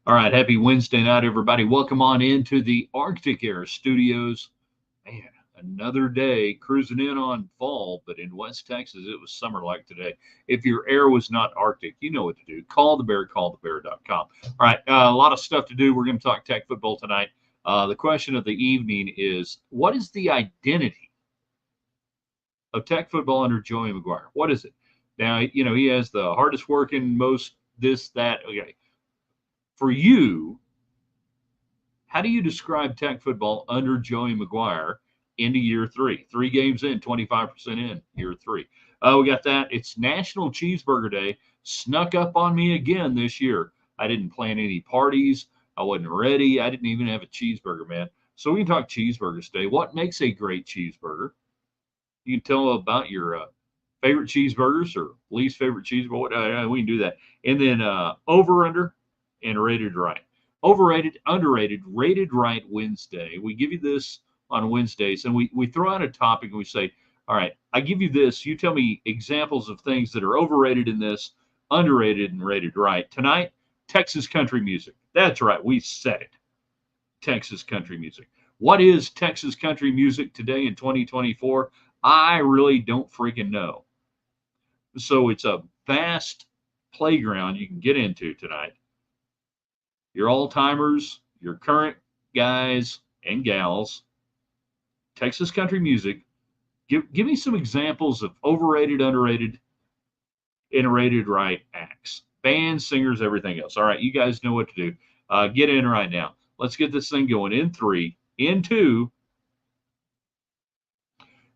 All right, happy Wednesday night, everybody. Welcome on into the Arctic Air Studios. Man, another day cruising in on fall, but in West Texas, it was summer like today. If your air was not Arctic, you know what to do. Call the bear, callthebear.com. All right, a lot of stuff to do. We're going to talk tech football tonight. The question of the evening is what is the identity of tech football under Joey McGuire? What is it? Now, he has the hardest working, most this, that. Okay. For you, how do you describe tech football under Joey McGuire into year three? 3 games in, 25% in year three. We got that. It's National Cheeseburger Day. Snuck up on me again this year. I didn't plan any parties. I wasn't ready. I didn't even have a cheeseburger, man. So we can talk cheeseburgers today. What makes a great cheeseburger? You can tell about your favorite cheeseburgers or least favorite cheeseburger. We can do that. And then over, under, and rated right. Overrated, underrated, rated right Wednesday. We give you this on Wednesdays, and we throw out a topic and we say, all right, I give you this. You tell me examples of things that are overrated in this, underrated, and rated right. Tonight, Texas country music. That's right. We said it. Texas country music. What is Texas country music today in 2024? I really don't freaking know. So it's a vast playground you can get into tonight. Your all-timers, your current guys and gals, Texas country music. Give me some examples of overrated, underrated, and rated right acts. Bands, singers, everything else. All right, you guys know what to do. Get in right now. Let's get this thing going in 3, in 2.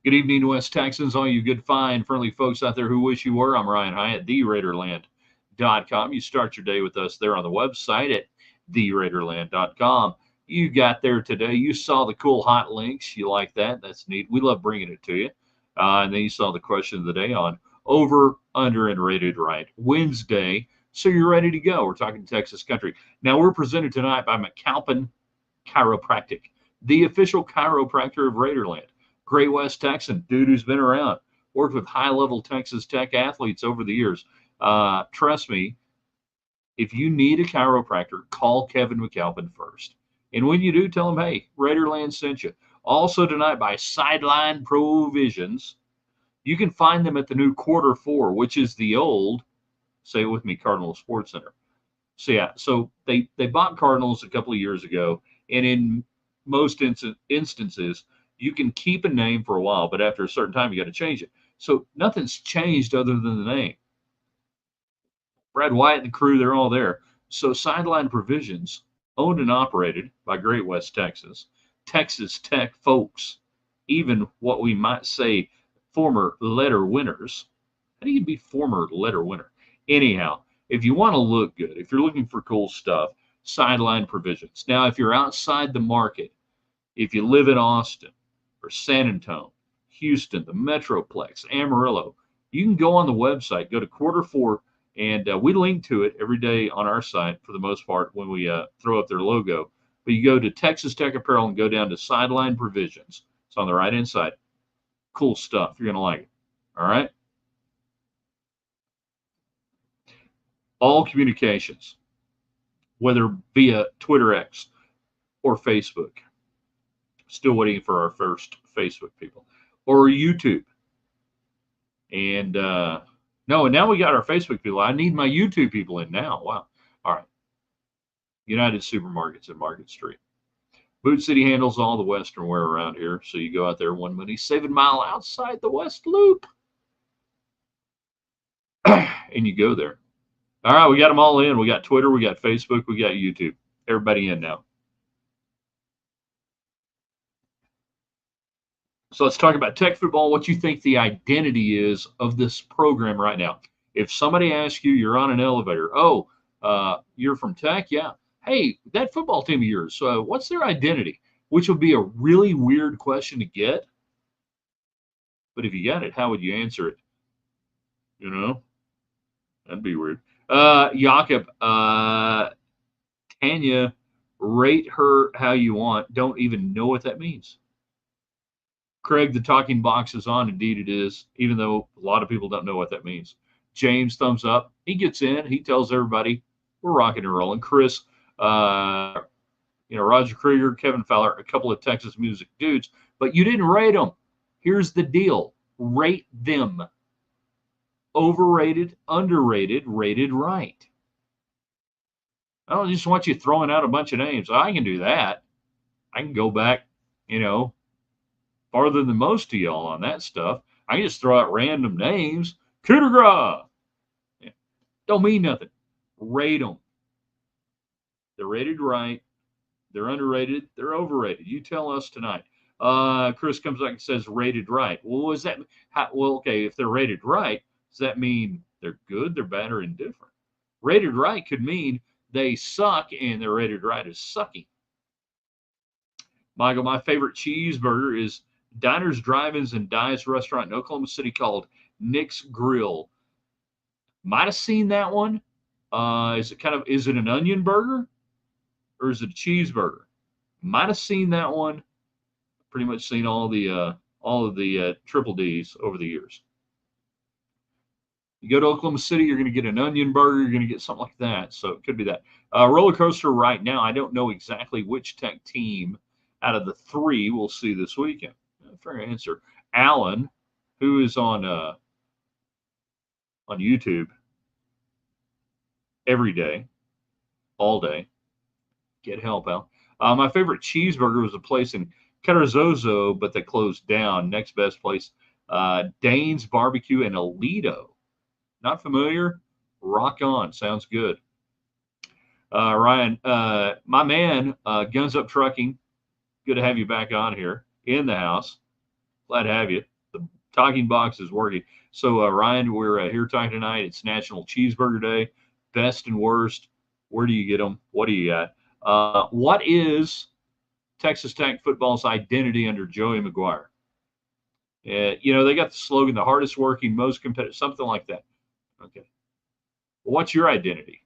Good evening, West Texans, all you good, fine, friendly folks out there who wish you were. I'm Ryan Hyatt, TheRaiderland.com. You start your day with us there on the website at TheRaiderland.com. You got there today. You saw the cool hot links. You like that? That's neat. We love bringing it to you. And then you saw the question of the day on over, under, and rated right Wednesday. So you're ready to go. We're talking Texas country. Now, we're presented tonight by McAlpin Chiropractic, the official chiropractor of Raiderland. Great West Texan, dude who's been around, worked with high-level Texas Tech athletes over the years. Trust me, if you need a chiropractor, call Kevin McAlpin first. And when you do, tell him, hey, Raiderland sent you. Also tonight by Sideline Provisions. You can find them at the new Quarter 4, which is the old, say it with me, Cardinal Sports Center. So, yeah, so they bought Cardinals a couple of years ago, and in most instances, you can keep a name for a while, but after a certain time, you got to change it. So nothing's changed other than the name. Brad White and the crew, they're all there. So Sideline Provisions, owned and operated by Great West Texas, Texas Tech folks, even what we might say former letter winners. How do you be former letter winner? Anyhow, if you want to look good, if you're looking for cool stuff, Sideline Provisions. Now, if you're outside the market, if you live in Austin or San Antonio, Houston, the Metroplex, Amarillo, you can go on the website, go to Quarter 4, and we link to it every day on our site for the most part when we throw up their logo. But you go to Texas Tech Apparel and go down to Sideline Provisions. It's on the right-hand side. Cool stuff. You're going to like it. All right? All communications, whether via Twitter X or Facebook. Still waiting for our first Facebook people. Or YouTube. And no, and now we got our Facebook people. I need my YouTube people in now. Wow. All right. United Supermarkets in Market Street. Boot City handles all the western wear around here. So you go out there 1 minute, 7 mile outside the West Loop. And you go there. All right, we got them all in. We got Twitter, we got Facebook, we got YouTube. Everybody in now. So let's talk about tech football, what you think the identity is of this program right now. If somebody asks you, you're on an elevator, you're from tech? Yeah. Hey, that football team of yours, what's their identity? Which would be a really weird question to get. But if you got it, how would you answer it? You know? That'd be weird. Jakob, Tanya, rate her how you want. Don't even know what that means. Craig, the talking box is on. Indeed it is, even though a lot of people don't know what that means. James, thumbs up. He gets in. He tells everybody we're rocking and rolling. Chris, Roger Krieger, Kevin Fowler, a couple of Texas music dudes, but you didn't rate them. Here's the deal. Rate them. Overrated, underrated, rated right. I don't just want you throwing out a bunch of names. I can do that. I can go back, farther than most of y'all on that stuff. I can just throw out random names. Coup de grace. Don't mean nothing. Rate them. They're rated right. They're underrated. They're overrated. You tell us tonight. Chris comes back and says rated right. Well, what does that mean? Okay, if they're rated right, does that mean they're good, they're bad, or indifferent? Rated right could mean they suck and they're rated right as sucking. Michael, my favorite cheeseburger is Diners, Drive-Ins, and Dives restaurant in Oklahoma City called Nick's Grill. Might have seen that one. Is it an onion burger or is it a cheeseburger? Might have seen that one. Pretty much seen all of the triple D's over the years. You go to Oklahoma City, you're going to get an onion burger. You're going to get something like that. So it could be that. Roller coaster right now. I don't know exactly which Tech team out of the three we'll see this weekend. Fair answer. Alan, who is on YouTube every day, all day. Get help, Al. My favorite cheeseburger was a place in Carrizozo, but they closed down. Next best place, Dane's Barbecue in Aledo. Not familiar? Rock on. Sounds good. Ryan, my man, Guns Up Trucking. Good to have you back on here in the house. Glad to have you. The talking box is working. So, Ryan, we're here talking tonight. It's National Cheeseburger Day. Best and worst. Where do you get them? What do you got? What is Texas Tech football's identity under Joey McGuire? They got the slogan, the hardest working, most competitive, something like that. Okay. Well, what's your identity?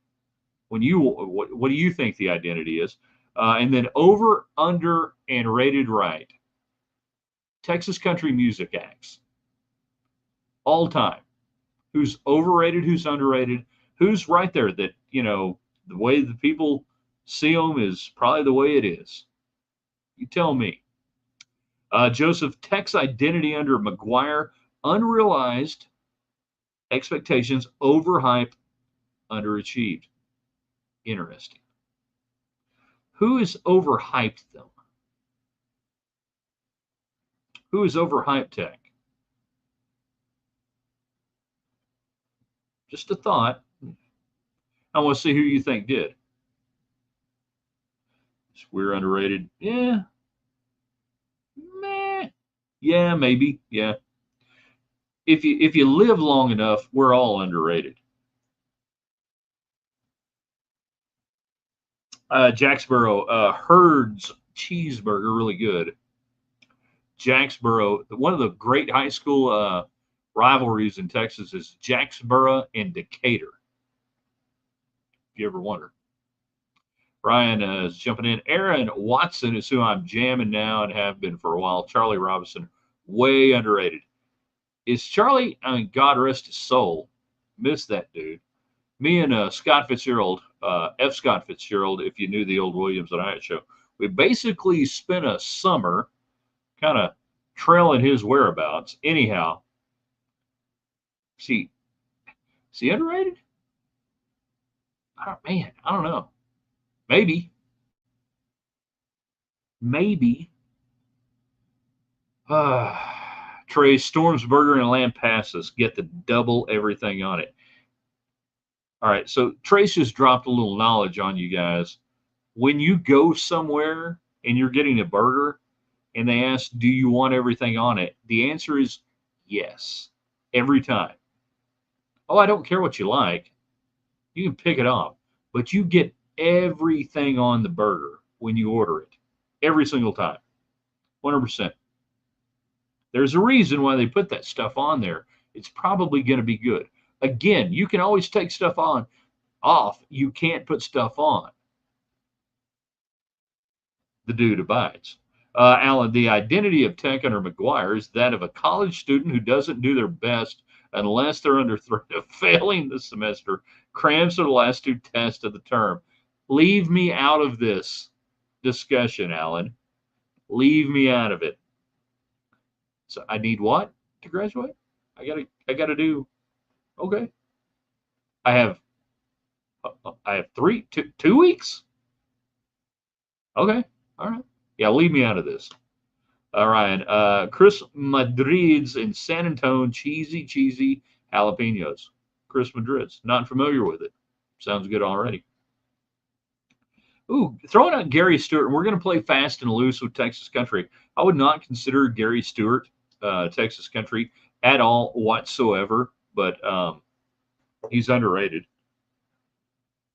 What do you think the identity is? And then over, under, and rated right. Texas country music acts. All time. Who's overrated, who's underrated, who's right there that, the way the people see them is probably the way it is. You tell me. Joseph, Tech's identity under McGuire, unrealized expectations, overhyped, underachieved. Interesting. Who has overhyped them? Who has overhyped Tech? Just a thought. I want to see who you think did. We're underrated. Yeah. Meh. Yeah, maybe. Yeah. If you live long enough, we're all underrated. Jacksboro, Herd's Cheeseburger, really good. Jacksboro, one of the great high school rivalries in Texas is Jacksboro and Decatur. If you ever wonder. Ryan is jumping in. Aaron Watson is who I'm jamming now and have been for a while. Charlie Robinson, way underrated. Is Charlie, God rest his soul, miss that dude. Me and Scott Fitzgerald, F. Scott Fitzgerald, if you knew the old Williams and Hyatt show, we basically spent a summer kind of trailing his whereabouts. Anyhow, is he underrated? I don't know. Maybe. Trey, Storm's Burger and Lampasas get the double everything on it. All right, so Trace just dropped a little knowledge on you guys. When you go somewhere and you're getting a burger and they ask, do you want everything on it? The answer is yes, every time. Oh, I don't care what you like. You can pick it off, but you get everything on the burger when you order it, every single time, 100%. There's a reason why they put that stuff on there. It's probably going to be good. Again, you can always take stuff off. You can't put stuff on. The dude abides. Alan, the identity of Tech under McGuire is that of a college student who doesn't do their best unless they're under threat of failing the semester, crams are the last two tests of the term. Leave me out of this discussion, Alan. Leave me out of it. So I need what to graduate? I gotta do. Okay. I have I have 2 weeks. Okay. All right. Yeah, leave me out of this. All right. Chris Madrid's in San Antonio, cheesy jalapenos. Chris Madrid's. Not familiar with it. Sounds good already. Ooh, throwing out Gary Stewart, and we're going to play fast and loose with Texas Country. I would not consider Gary Stewart Texas Country at all whatsoever, but he's underrated.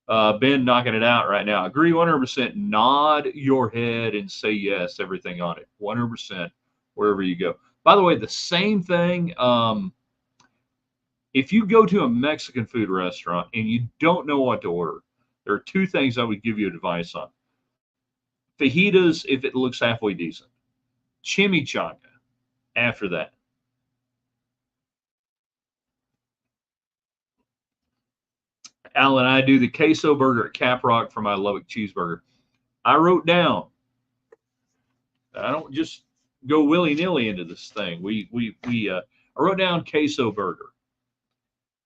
Ben knocking it out right now. Agree 100%. Nod your head and say yes, everything on it. 100% wherever you go. By the way, the same thing. If you go to a Mexican food restaurant and you don't know what to order, there are two things I would give you advice on. Fajitas, if it looks halfway decent. Chimichanga after that. Alan, I do the queso burger at Caprock for my Lubbock cheeseburger. I wrote down. I don't just go willy nilly into this thing. I wrote down queso burger,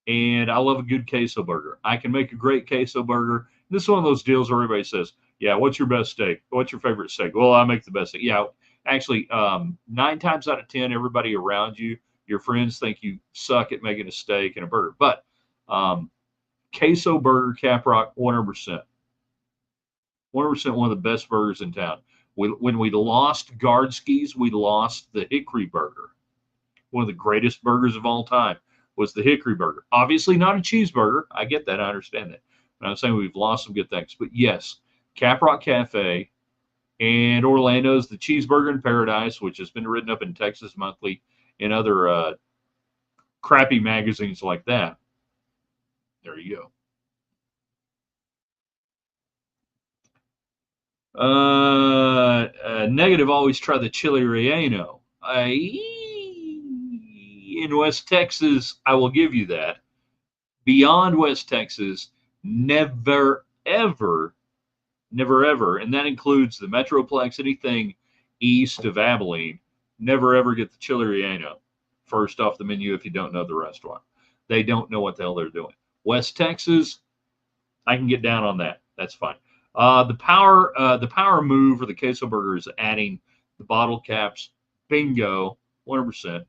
and I love a good queso burger. I can make a great queso burger. This is one of those deals where everybody says, "Yeah, what's your best steak? What's your favorite steak?" Well, I make the best steak. Yeah, actually, 9 times out of 10, everybody around you, your friends, think you suck at making a steak and a burger. But queso burger, Caprock, 100%. 100% one of the best burgers in town. When we lost Guardskis, we lost the Hickory burger. One of the greatest burgers of all time was the Hickory burger. Obviously not a cheeseburger. I get that. I understand that. But I'm saying we've lost some good things. But yes, Caprock Cafe and Orlando's the Cheeseburger in Paradise, which has been written up in Texas Monthly and other crappy magazines like that. There you go. Negative, always try the chili relleno. In West Texas, I will give you that. Beyond West Texas, never, ever, and that includes the Metroplex, anything east of Abilene, never, ever get the chili relleno first off the menu if you don't know the restaurant. They don't know what the hell they're doing. West Texas, I can get down on that. That's fine. The power move for the queso burger is adding the bottle caps. Bingo, 100%.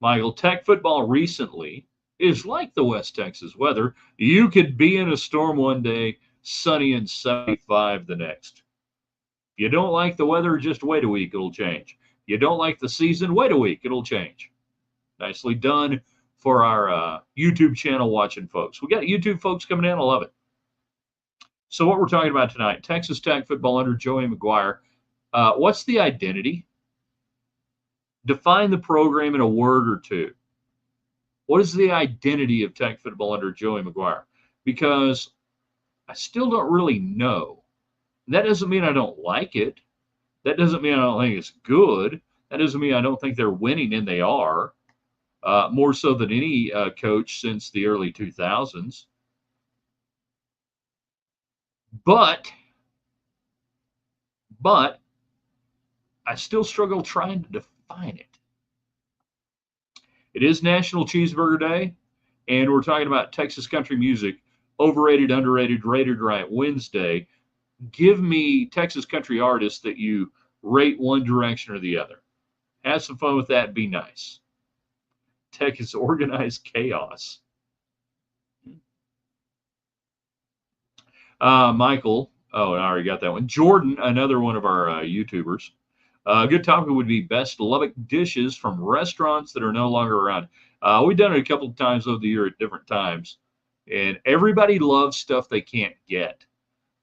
Michael, Tech football recently is like the West Texas weather. You could be in a storm one day, sunny and 75 the next. You don't like the weather, just wait a week, it'll change. You don't like the season, wait a week, it'll change. Nicely done for our YouTube channel watching folks. We got YouTube folks coming in, I love it. So what we're talking about tonight, Texas Tech football under Joey McGuire. What's the identity? Define the program in a word or two. What is the identity of Tech football under Joey McGuire? Because I still don't really know. That doesn't mean I don't like it. That doesn't mean I don't think it's good. That doesn't mean I don't think they're winning, and they are. More so than any coach since the early 2000s. But I still struggle trying to define it. It is National Cheeseburger Day, and we're talking about Texas country music, overrated, underrated, rated right, Wednesday. Give me Texas country artists that you rate one direction or the other. Have some fun with that. Be nice. Tech is organized chaos. Michael, oh, I already got that one. Jordan, another one of our YouTubers. A good topic would be best Lubbock dishes from restaurants that are no longer around. We've done it a couple of times over the year at different times, and everybody loves stuff they can't get.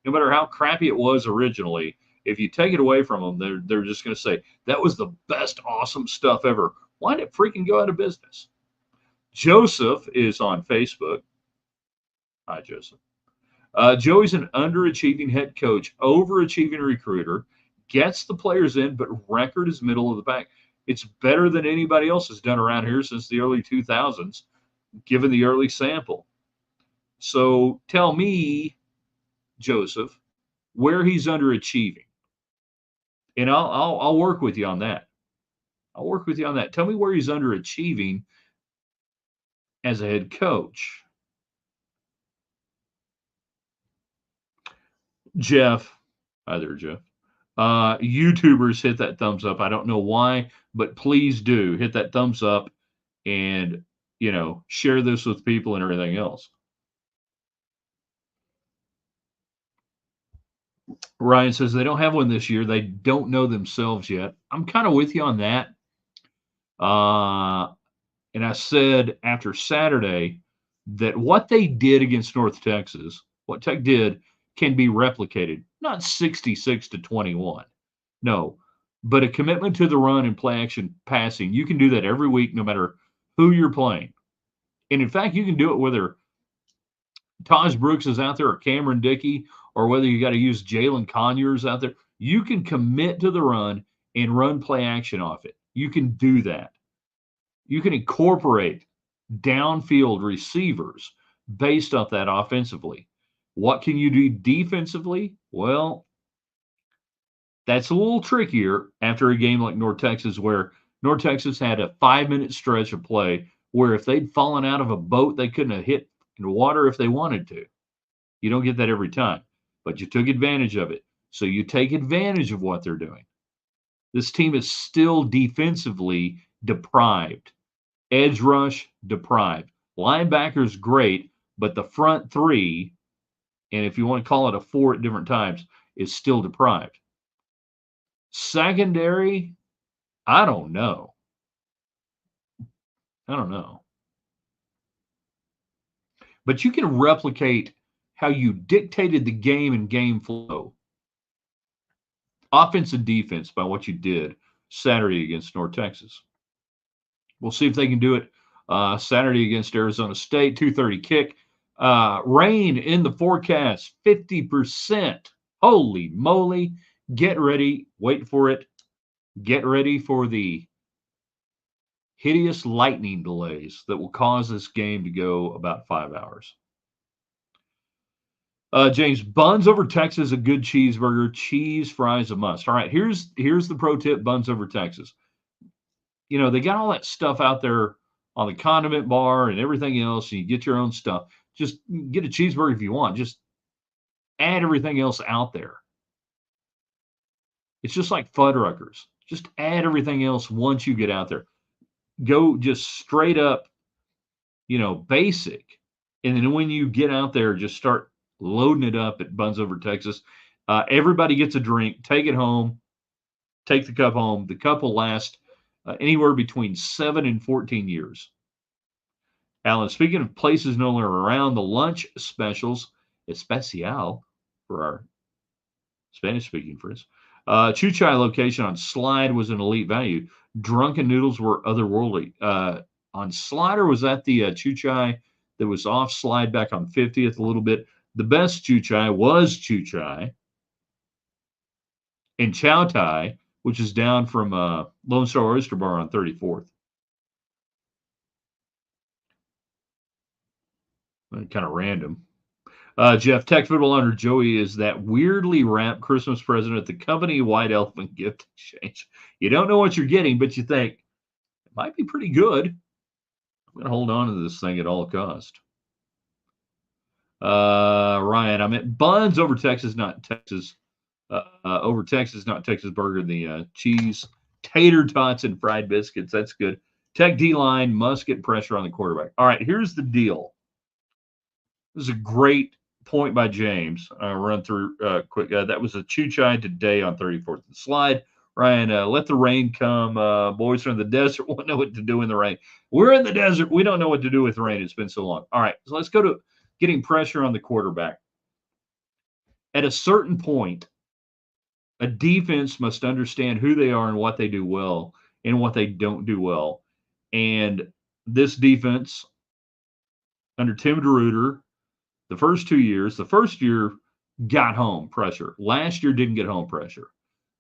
No matter how crappy it was originally, if you take it away from them, they're just going to say, that was the best awesome stuff ever. Why did it freaking go out of business? Joseph is on Facebook. Hi, Joseph. Joey's an underachieving head coach, overachieving recruiter, gets the players in, but record is middle of the pack. It's better than anybody else has done around here since the early 2000s, given the early sample. So tell me, Joseph, where he's underachieving, and I'll work with you on that. I'll work with you on that. Tell me where he's underachieving as a head coach. Jeff, hi there, Jeff. YouTubers hit that thumbs up. I don't know why, but please do hit that thumbs up and share this with people and everything else. Ryan says they don't have one this year. They don't know themselves yet. I'm kind of with you on that. And I said after Saturday that what they did against North Texas, what Tech did, can be replicated. Not 66-21. No, but a commitment to the run and play action passing. You can do that every week, no matter who you're playing. And in fact, you can do it whether Taj Brooks is out there or Cameron Dickey, or whether you got to use Jalen Conyers out there. You can commit to the run and run play action off it. You can do that. You can incorporate downfield receivers based off that offensively. What can you do defensively? Well, that's a little trickier after a game like North Texas, where North Texas had a 5-minute stretch of play where if they'd fallen out of a boat, they couldn't have hit the water if they wanted to. You don't get that every time, but you took advantage of it. So you take advantage of what they're doing. This team is still defensively deprived. Edge rush, deprived. Linebackers, great, but the front three, and if you want to call it a four at different times, is still deprived. Secondary, I don't know. But you can replicate how you dictated the game and game flow, offense and defense, by what you did Saturday against North Texas. We'll see if they can do it Saturday against Arizona State, 2:30 kick. Rain in the forecast, 50%. Holy moly. Get ready. Wait for it. Get ready for the hideous lightning delays that will cause this game to go about 5 hours. James, buns over Texas, a good cheeseburger. Cheese fries a must. All right, here's the pro tip: buns over Texas. They got all that stuff out there on the condiment bar and everything else. And you get your own stuff. Just get a cheeseburger if you want. Just add everything else out there. It's just like Fuddruckers. Just add everything else once you get out there. Go just straight up, basic. And then when you get out there, just start loading it up at Buns Over Texas. Everybody gets a drink. Take it home. Take the cup home. The cup will last anywhere between 7 and 14 years. Alan, speaking of places no longer around, the lunch specials, especial for our Spanish-speaking friends. Chuchai location on Slide was an elite value. Drunken noodles were otherworldly. On Slider, was that the Chuchai that was off Slide back on 50th a little bit? The best Chuchai was Chuchai. And Chow Tai, which is down from Lone Star Oyster Bar on 34th. Kind of random. Jeff, Tech football under Joey is that weirdly wrapped Christmas present at the company White Elephant gift exchange. You don't know what you're getting, but you think it might be pretty good. I'm going to hold on to this thing at all cost. Ryan, I'm at Buns over Texas, not Texas. Over Texas, not Texas Burger. The cheese, tater tots, and fried biscuits. That's good. Tech D-line must get pressure on the quarterback. All right, here's the deal. This is a great point by James. I'll run through quick. That was a Chuchai today on 34th and Slide. Ryan, let the rain come. Boys are in the desert. Won't know what to do in the rain. We're in the desert. We don't know what to do with rain. It's been so long. All right, so let's go to getting pressure on the quarterback. At a certain point, a defense must understand who they are and what they do well and what they don't do well. And this defense under Tim DeRuyter, the first 2 years, the first year got home pressure. Last year didn't get home pressure.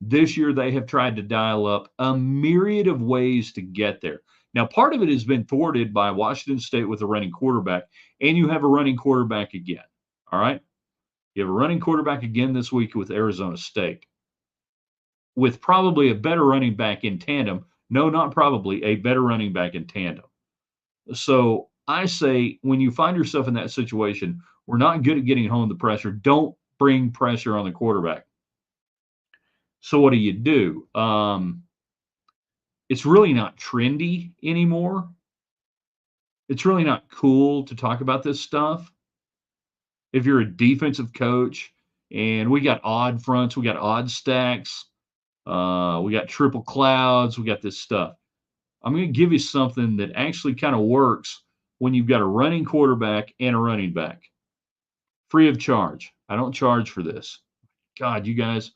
This year they have tried to dial up a myriad of ways to get there. Now, part of it has been thwarted by Washington State with a running quarterback, and you have a running quarterback again. All right. You have a running quarterback again this week with Arizona State, with probably a better running back in tandem. No, not probably, a better running back in tandem. So I say when you find yourself in that situation, we're not good at getting home the pressure. Don't bring pressure on the quarterback. So what do? It's really not trendy anymore. It's really not cool to talk about this stuff. If you're a defensive coach and we got odd fronts, we got odd stacks, we got triple clouds, we got this stuff. I'm going to give you something that actually kind of works when you've got a running quarterback and a running back. Free of charge. I don't charge for this. God, you guys,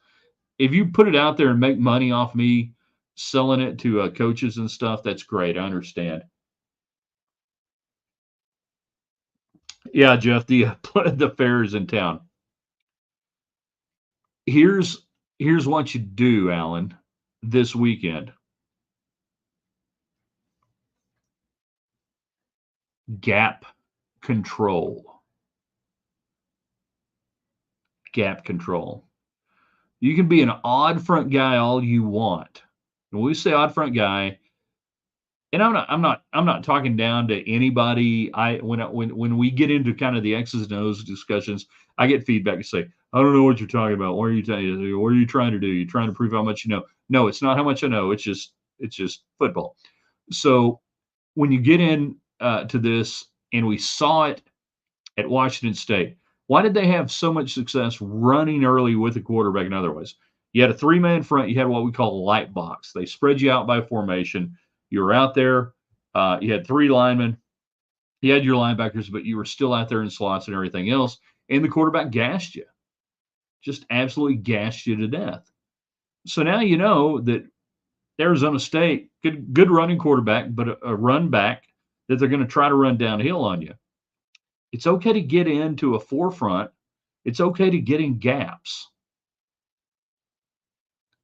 if you put it out there and make money off me selling it to coaches and stuff, that's great. I understand. Yeah, Jeff, the fair is in town. Here's what you do, Alan, this weekend. Gap control. Gap control. You can be an odd front guy all you want. When we say odd front guy, and I'm not talking down to anybody. When we get into kind of the X's and O's discussions, I get feedback and say, I don't know what you're talking about. What are you trying to do? You're trying to prove how much you know. No, it's not how much I know. It's just football. So when you get in to this, and we saw it at Washington State, why did they have so much success running early with the quarterback and otherwise? You had a three-man front. You had what we call a light box. They spread you out by formation. You were out there. You had three linemen. You had your linebackers, but you were still out there in slots and everything else. And the quarterback gassed you, just absolutely gassed you to death. So now you know that Arizona State, good running quarterback, but a run back that they're going to try to run downhill on you. It's okay to get into a forefront. It's okay to get in gaps.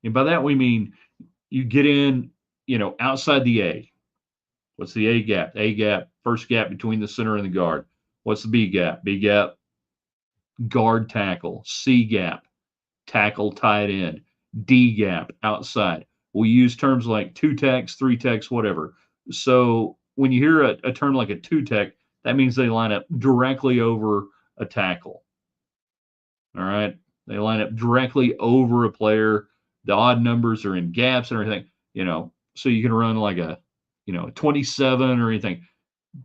And by that, we mean you get in, outside the A. What's the A gap? A gap, first gap between the center and the guard. What's the B gap? B gap, guard tackle. C gap, tackle tight end. D gap, outside. We use terms like two techs, three techs, whatever. So when you hear a term like a two tech, that means they line up directly over a tackle. All right. They line up directly over a player. The odd numbers are in gaps and everything, so you can run like a 27 or anything.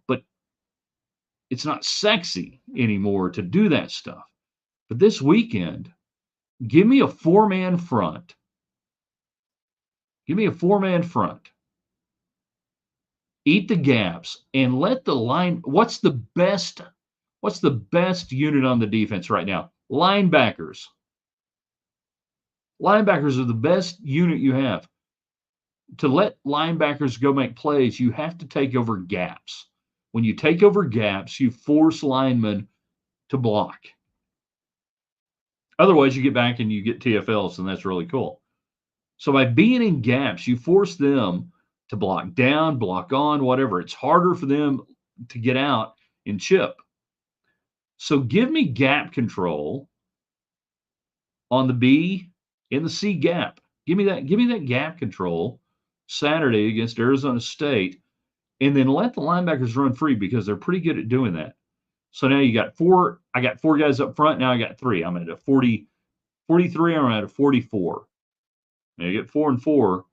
But it's not sexy anymore to do that stuff. But this weekend, give me a four-man front. Give me a four-man front. Eat the gaps and let the line. What's the best unit on the defense right now? Linebackers. Linebackers are the best unit you have. To let linebackers go make plays, you have to take over gaps. When you take over gaps, you force linemen to block. Otherwise, you get back and you get TFLs, and that's really cool. So by being in gaps, you force them to block down, block on, whatever. It's harder for them to get out and chip. So give me gap control on the B and the C gap. Give me that gap control Saturday against Arizona State, and then let the linebackers run free because they're pretty good at doing that. So now you got four. I got four guys up front. Now I got three. I'm at a 43. I'm at a 44. Now you get 4 and 4.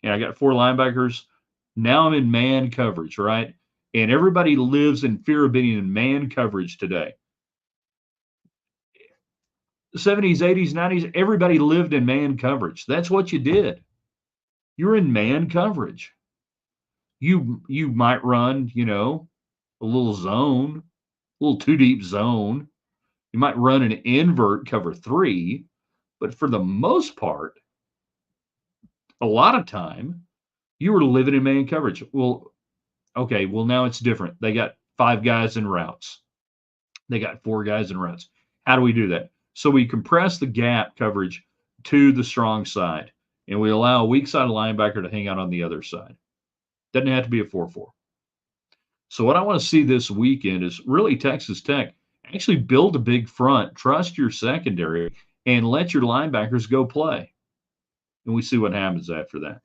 And I got four linebackers. Now I'm in man coverage, right? And everybody lives in fear of being in man coverage today. 70s, 80s, 90s, everybody lived in man coverage. That's what you did. You're in man coverage. You might run, a little zone, a little too deep zone. You might run an invert cover 3, but for the most part, a lot of time, you were living in man coverage. Well, okay, now it's different. They got 5 guys in routes. They got 4 guys in routes. How do we do that? So we compress the gap coverage to the strong side, and we allow a weak side linebacker to hang out on the other side. Doesn't have to be a 4-4. So what I want to see this weekend is really Texas Tech actually build a big front, trust your secondary, and let your linebackers go play. And we see what happens after that.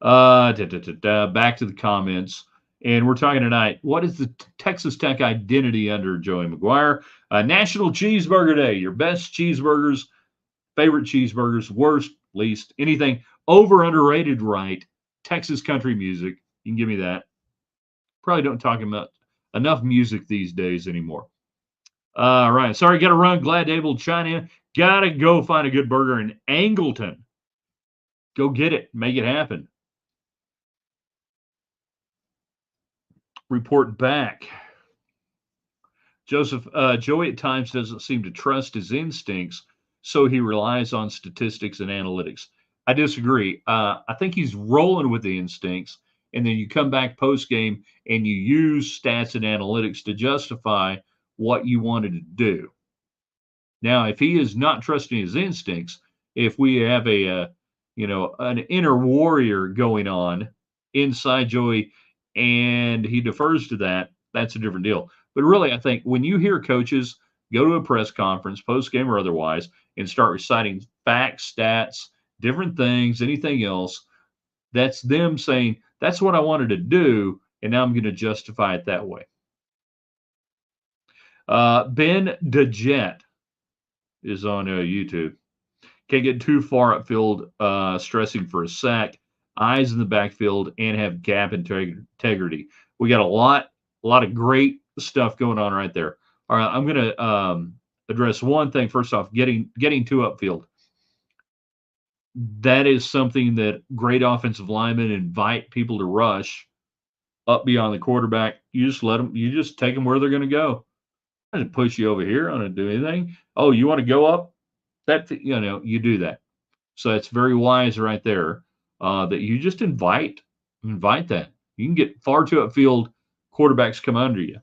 Back to the comments. And we're talking tonight. What is the Texas Tech identity under Joey McGuire? National Cheeseburger Day. Your best cheeseburgers, favorite cheeseburgers, worst, least, anything over, underrated, right? Texas country music. You can give me that. Probably don't talk about enough music these days anymore. All right. Sorry, got to run. Glad able to chime in. Got to go find a good burger in Angleton. Go get it. Make it happen. Report back. Joey at times doesn't seem to trust his instincts, so he relies on statistics and analytics. I disagree. I think he's rolling with the instincts, and then you come back post game and you use stats and analytics to justify what you wanted to do. Now, if he is not trusting his instincts, if we have an inner warrior going on inside Joey, and he defers to that, that's a different deal. But really, I think when you hear coaches go to a press conference, post game or otherwise, and start reciting facts, stats, different things, anything else, that's them saying, that's what I wanted to do, and now I'm going to justify it that way. Ben DeJet is on YouTube. Can't get too far upfield, stressing for a sack, eyes in the backfield, and have gap integrity. We got a lot of great stuff going on right there. All right, I'm going to address one thing first off. Getting to upfield. That is something that great offensive linemen invite people to rush up beyond the quarterback. You just let them. You just take them where they're going to go. I didn't push you over here. I don't do anything. Oh, you want to go up? That you do that. So it's very wise right there that you just invite that. You can get far too upfield, quarterbacks come under you.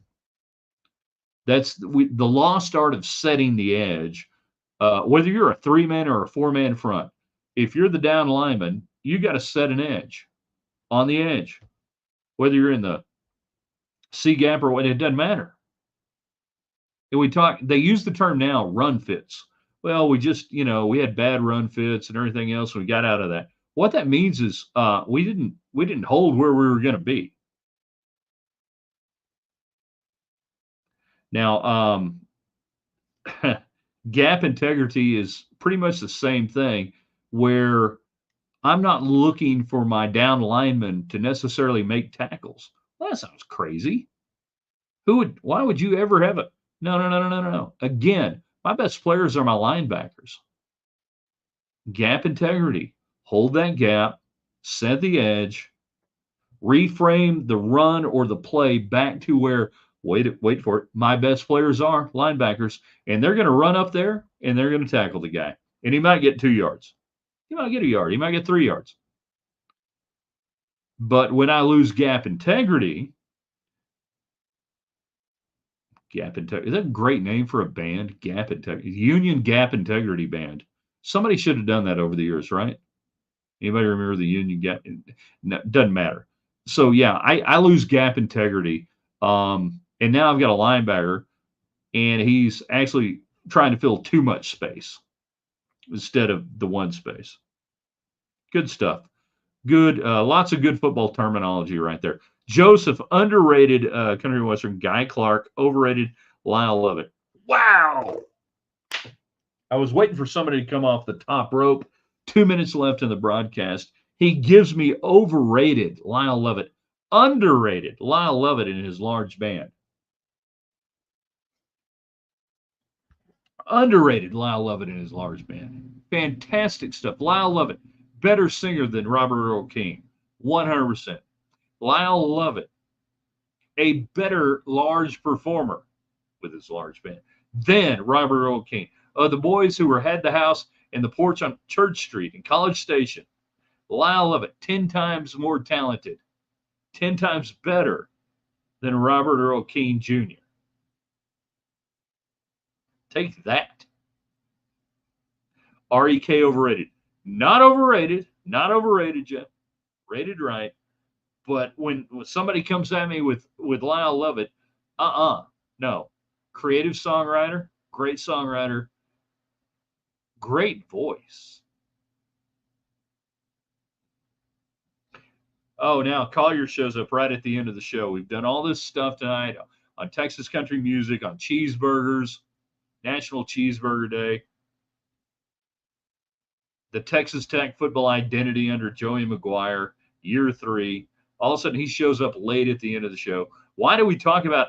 That's the lost art of setting the edge. Whether you're a 3-man or a 4-man front, if you're the down lineman, you got to set an edge on the edge. Whether you're in the C gap or what, it doesn't matter. And they use the term now, run fits. Well, we just, we had bad run fits and everything else. We got out of that. What that means is we didn't hold where we were going to be. Now, gap integrity is pretty much the same thing, where I'm not looking for my down lineman to necessarily make tackles. Well, that sounds crazy. Why would you ever have it? No. Again, my best players are my linebackers. Gap integrity. Hold that gap, set the edge, reframe the run or the play back to where, wait for it, my best players are linebackers, and they're going to run up there and they're going to tackle the guy. And he might get 2 yards. He might get a yard. He might get 3 yards. But when I lose gap integrity, is that a great name for a band? Gap Integrity. Union Gap Integrity Band. Somebody should have done that over the years, right? Anybody remember the Union Gap? No, doesn't matter. So yeah, I lose gap integrity. And now I've got a linebacker, and he's actually trying to fill too much space instead of the one space. Good stuff. Good, lots of good football terminology right there. Joseph, underrated country western. Guy Clark, overrated. Lyle Lovett. Wow. I was waiting for somebody to come off the top rope. 2 minutes left in the broadcast. He gives me overrated Lyle Lovett. Underrated Lyle Lovett in his large band. Underrated Lyle Lovett in his large band. Fantastic stuff. Lyle Lovett, better singer than Robert Earl King. 100%. Lyle Lovett, a better large performer with his large band than Robert Earl King. The boys who had the house and the porch on Church Street in College Station, Lyle Lovett, 10 times more talented, 10 times better than Robert Earl King Jr. Take that. REK overrated. Not overrated, Not overrated, Jeff. Rated right. But when somebody comes at me with Lyle Lovett, no. Creative songwriter, great voice. Oh, now Collier shows up right at the end of the show. We've done all this stuff tonight on Texas country music, on cheeseburgers, National Cheeseburger Day, the Texas Tech football identity under Joey McGuire, year 3. All of a sudden, he shows up late at the end of the show. Why do we talk about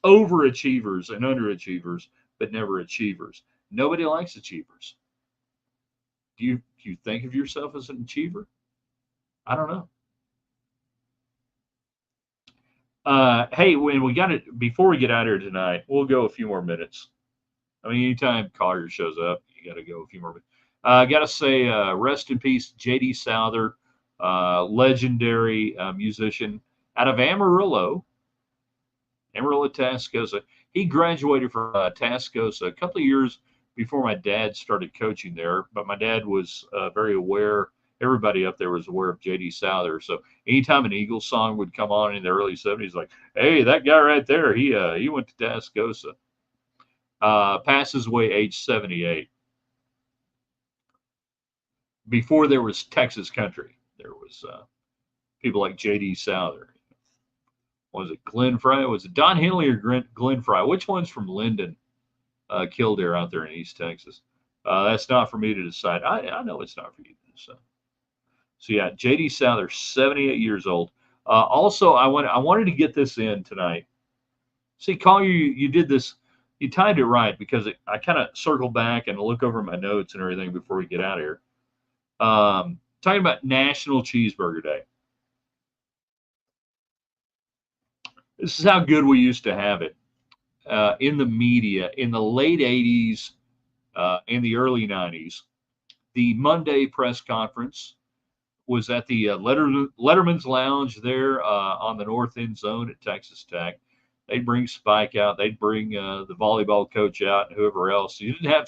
overachievers and underachievers, but never achievers? Nobody likes achievers. Do you think of yourself as an achiever? I don't know. Hey, when we got it, before we get out here tonight, we'll go a few more minutes. I mean, anytime Collier shows up, you got to go a few more minutes. I got to say, rest in peace, J.D. Souther, legendary musician out of Amarillo, Tascosa. He graduated from Tascosa a couple of years before my dad started coaching there, but my dad was very aware. Everybody up there was aware of J.D. Souther. So anytime an Eagles song would come on in the early 70s, like, hey, that guy right there, he went to Tascosa. Passes away age 78. Before there was Texas country, there was people like J.D. Souther. Was it Glenn Fry? Was it Don Henley or Glenn Fry? Which one's from Linden, Kildare out there in East Texas? That's not for me to decide. I know it's not for you to decide. So yeah, J.D. Souther, 78 years old. Also, I wanted to get this in tonight. See, Collier, you did this. You timed it right because I kind of circled back and look over my notes and everything before we get out of here. Talking about National Cheeseburger Day. This is how good we used to have it in the media in the late 80s and the early 90s. The Monday press conference was at the Letterman's Lounge there on the north end zone at Texas Tech. They'd bring Spike out. They'd bring the volleyball coach out and whoever else. You didn't have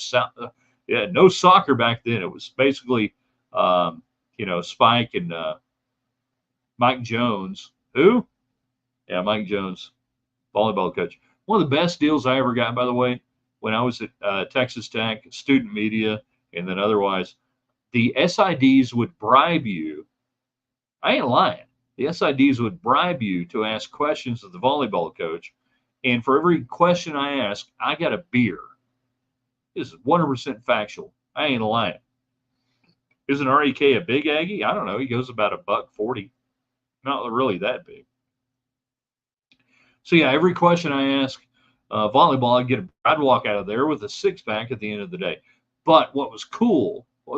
no soccer back then. It was basically, Spike and Mike Jones. Who? Yeah, Mike Jones, volleyball coach. One of the best deals I ever got, by the way, when I was at Texas Tech, student media, and then otherwise, the SIDs would bribe you. I ain't lying. The SIDs would bribe you to ask questions of the volleyball coach. And for every question I ask, I got a beer. This is 100% factual. I ain't lying. Isn't REK a big Aggie? I don't know. He goes about $1.40. Not really that big. So yeah, every question I ask volleyball, I'd walk out of there with a 6-pack at the end of the day. But what was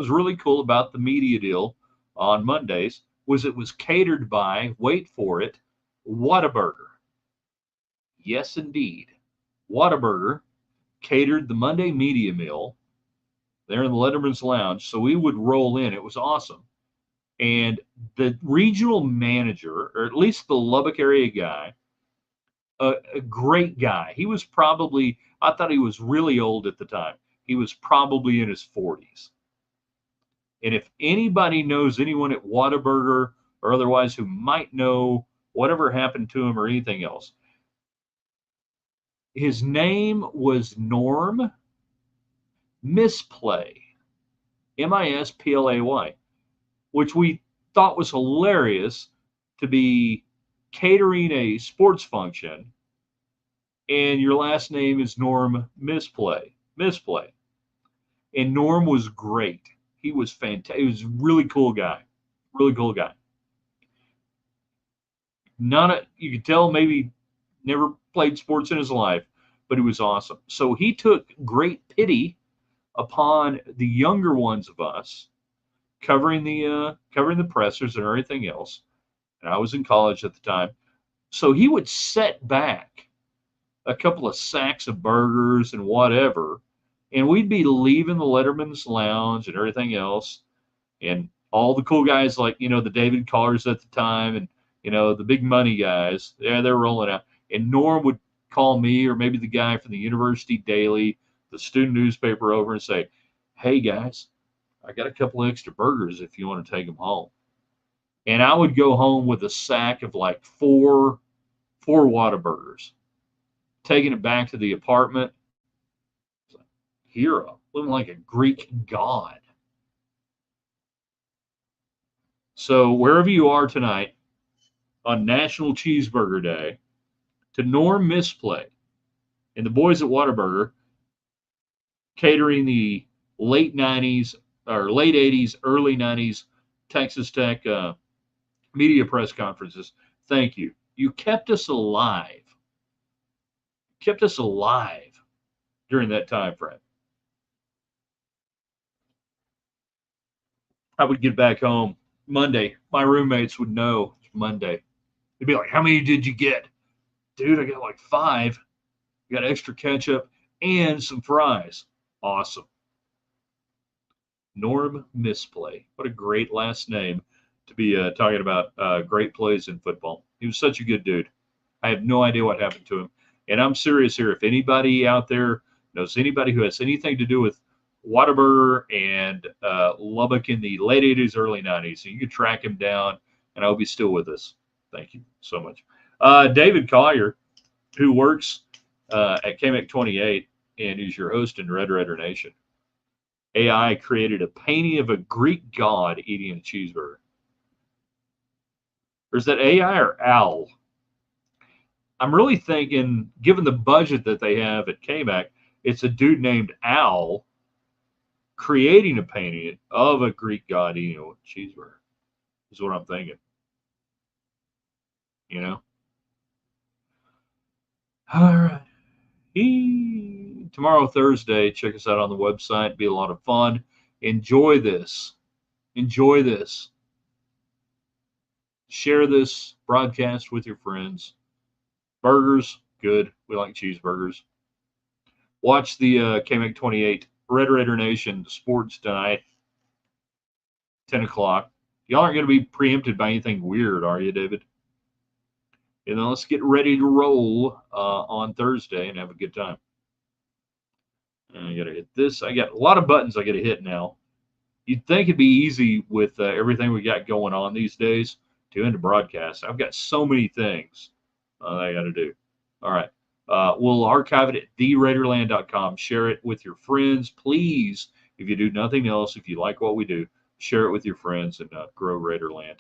really cool about the media deal on Mondays was it was catered by, wait for it, Whataburger. Yes, indeed. Whataburger catered the Monday media meal there in the Letterman's Lounge. So we would roll in. It was awesome. And the regional manager, or at least the Lubbock area guy, a great guy. He was probably, I thought he was really old at the time. He was probably in his 40s. And if anybody knows anyone at Whataburger or otherwise who might know whatever happened to him or anything else, his name was Norm Misplay, Misplay, which we thought was hilarious to be catering a sports function and your last name is Norm Misplay. And Norm was great. He was fantastic. He was a really cool guy. You could tell maybe never played sports in his life, but he was awesome. So he took great pity upon the younger ones of us, covering the pressers and everything else. And I was in college at the time. So he would set back a couple of sacks of burgers and whatever, and we'd be leaving the Letterman's Lounge and everything else. And all the cool guys like, the David Collars at the time and, the big money guys, they're rolling out. And Norm would call me or maybe the guy from the University Daily, the student newspaper over and say, hey guys, I got a couple extra burgers if you want to take them home. And I would go home with a sack of like four Whataburgers, taking it back to the apartment. Hero, living like a Greek god. So wherever you are tonight on National Cheeseburger Day, to Norm Misplay and the boys at Whataburger, catering the late 90s or late 80s, early 90s Texas Tech media press conferences. Thank you. You kept us alive. Kept us alive during that time frame. I would get back home Monday. My roommates would know it's Monday. They'd be like, "How many did you get?" "Dude, I got like 5. Got extra ketchup and some fries." Awesome. Norm Misplay. What a great last name to be talking about great plays in football. He was such a good dude. I have no idea what happened to him. And I'm serious here. If anybody out there knows anybody who has anything to do with Whataburger and Lubbock in the late 80s, early 90s, you can track him down, and I hope he's still with us. Thank you so much. David Collier, who works at KMEC 28 and is your host in Red Raider Nation. AI created a painting of a Greek god eating a cheeseburger. Or is that AI or Al? I'm really thinking, given the budget that they have at KMAC, it's a dude named Al creating a painting of a Greek god eating a cheeseburger. Is what I'm thinking. You know? All right. Tomorrow, Thursday, check us out on the website. Be a lot of fun. Enjoy this. Enjoy this. Share this broadcast with your friends. Burgers, good. We like cheeseburgers. Watch the KMEC 28 Red Raider Nation sports tonight, 10 o'clock. Y'all aren't going to be preempted by anything weird, are you, David? You know, let's get ready to roll on Thursday and have a good time. I got to hit this. I got a lot of buttons I got to hit now. You'd think it'd be easy with everything we got going on these days to end a broadcast. I've got so many things I got to do. All right. We'll archive it at theraiderland.com. Share it with your friends. Please, if you do nothing else, if you like what we do, share it with your friends and grow Raiderland.